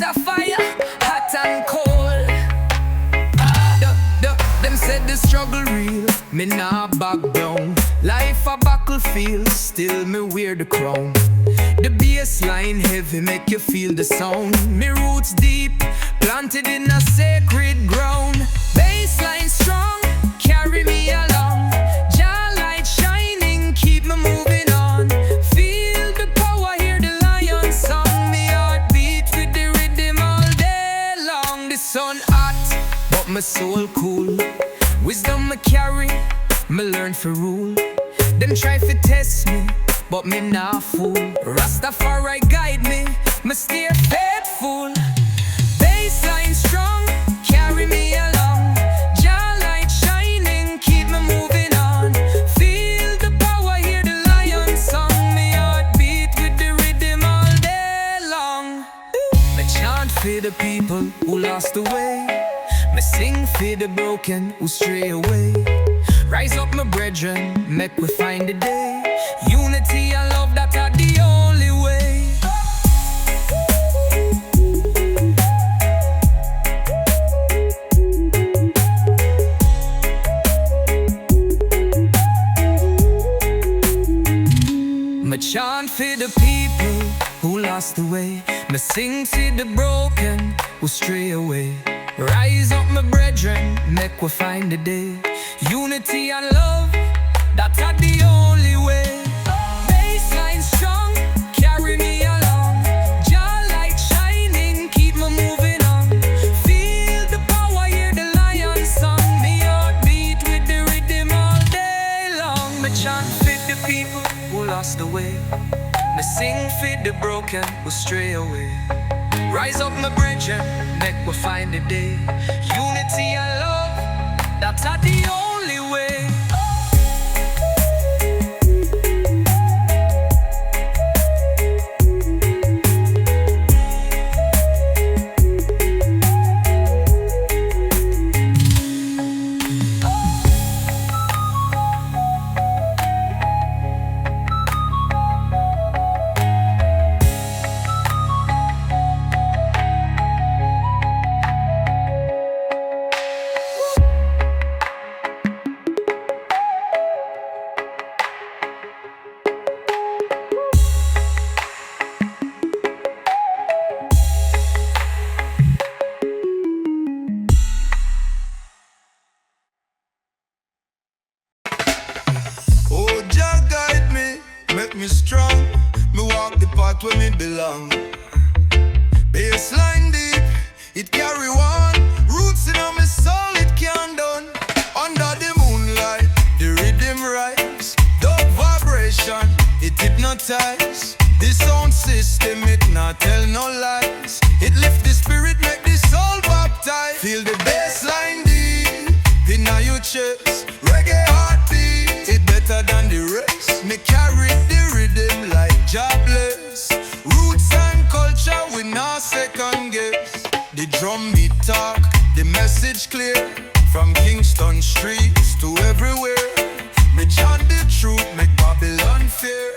a fire, hot and cold. Them said the struggle real, me nah back down. Life a battlefield, still me wear the crown. The bass line heavy, make you feel the sound. Me roots deep, planted in a sacred ground. Bass line strong, carry me along. Jah light shining, keep me moving on. Feel the power, hear the lion song. Me heart beat with the rhythm all day long. The sun hot, but my soul cool. Wisdom me carry, me learn for rule. Them try to test me, but me nah fool. Rastafari guide me, me stay faithful. Bassline strong, carry me along. Jah light shining, keep me moving on. Feel the power, hear the lion song. Me heart beat with the rhythm all day long. Me chant for the people who lost the way. Me sing for the broken who stray away. Rise up my brethren, make we find the day. Unity and love, that are the only way. Me chant for the people who lost the way. Me sing for the broken who stray away. Rise up my brethren, make we find the day. Unity and love, that are the only way. Bassline strong, carry me along. Jah light shining, keep me moving on. Feel the power, hear the lion song. Me heart beat with the rhythm all day long. Me chant for the people who lost the way. Me sing for the broken who stray away. Rise up my brethren, make we find the day. Unity and love, that's are the only way. Me strong, me walk the path where me belong. Bassline deep, it carry one. Roots in my soul, it can't done. Under the moonlight, the rhythm rise. Dub vibration, it hypnotize. The sound system, it not tell no lies. It lift the spirit, make the soul baptize. Feel the bassline deep in your chest. Reggae heartbeat, it better than the rest. Me carry the rhythm like jobless. Roots and culture, we not second guess. The drum beat talk, the message clear. From Kingston streets to everywhere. Me chant the truth, make Babylon fear.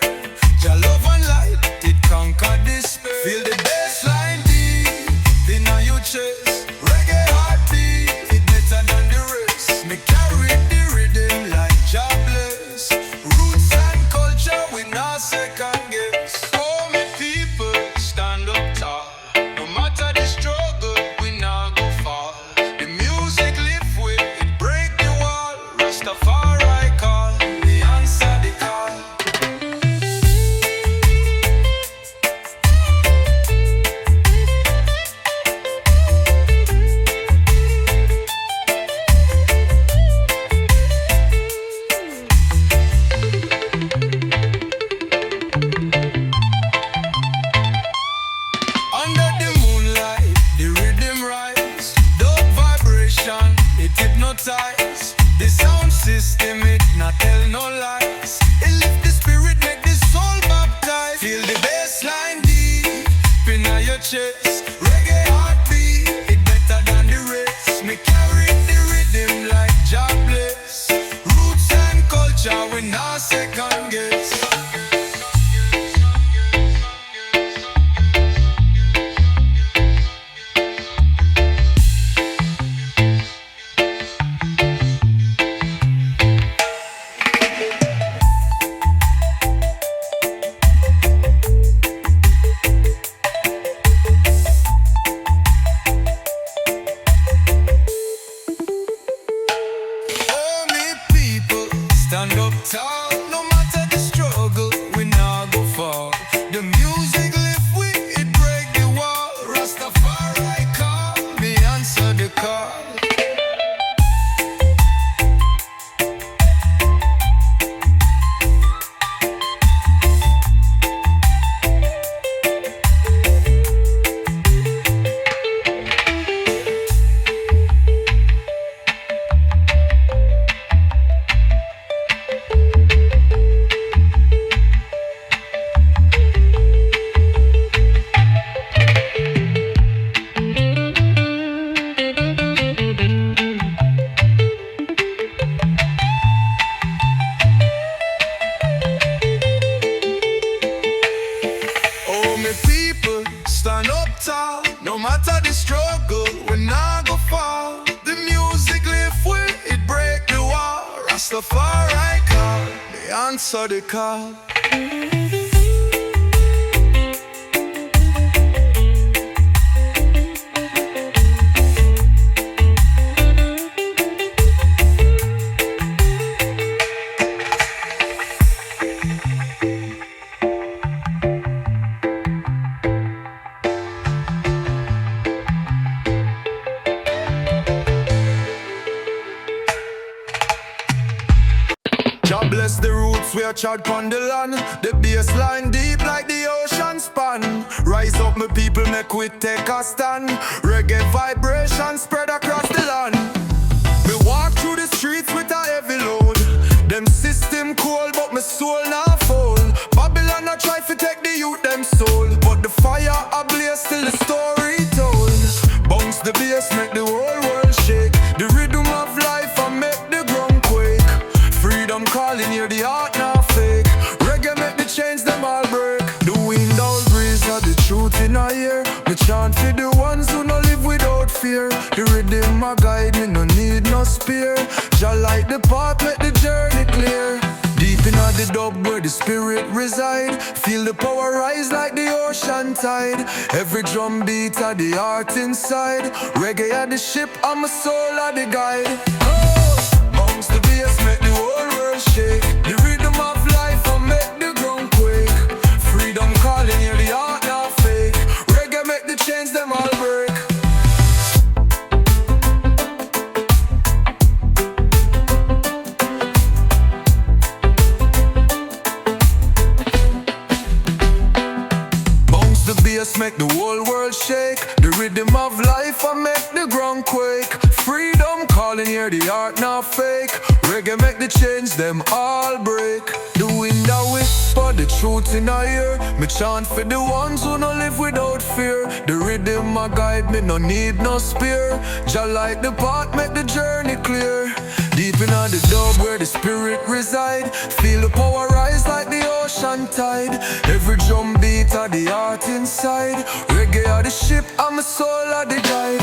Jah love and light, it conquer despair. Feel the bassline deep in your chest. Reggae heartbeat, it better than the rest. Me carry the rhythm like jobless. Roots and culture, we not second guess. Oh, me people, stand up tall. No matter the struggle, we not go fall. The music lift with, it break the wall. Rastafari call, me answer the call. part of the struggle, we not go fall. The music lift with it break the wall. Rastafari call, they answer the call. God bless the roots we are trod on the land. The bassline deep like the ocean span. Rise up my people, make we take a stand. Reggae vibration spread across the land. We walk through the streets with a heavy load. Them system cold but my soul not full. Babylon a try to take the youth them soul, but the fire ablaze till the story told. Bounce the bass make the whole world shake. The rhythm of life and make the ground quake. Freedom calling, hear the heart now fake. Reggae make the chains them all break. The wind all breeze are the truth in our ear. Me chant for the ones who no live without fear. The rhythm my guide, me no need no spear. Jah light the path, make the journey clear. Deep in the dub where the spirit reside. Feel the power rise like the ocean tide. Every drum beat of the heart inside. Reggae at the ship, and my soul at the guide. Bounce the bass, make the whole world shake. The rhythm of life and make the ground quake. Freedom calling, hear the heart not fake. Reggae make the chains them all break. Bounce the bass, make the whole world shake. The rhythm of life and make the ground quake. Freedom calling, hear the heart not fake. Reggae make the change, them all break. The wind a whisper, the truth in our ear. Me chant for the ones who no live without fear. The rhythm a guide, me no need no spear. Jah light the path, make the journey clear. Deep in the dub where the spirit reside. Feel the power rise like the ocean tide. Every drum beat of the heart inside. Reggae are the ship, and my soul are the guide.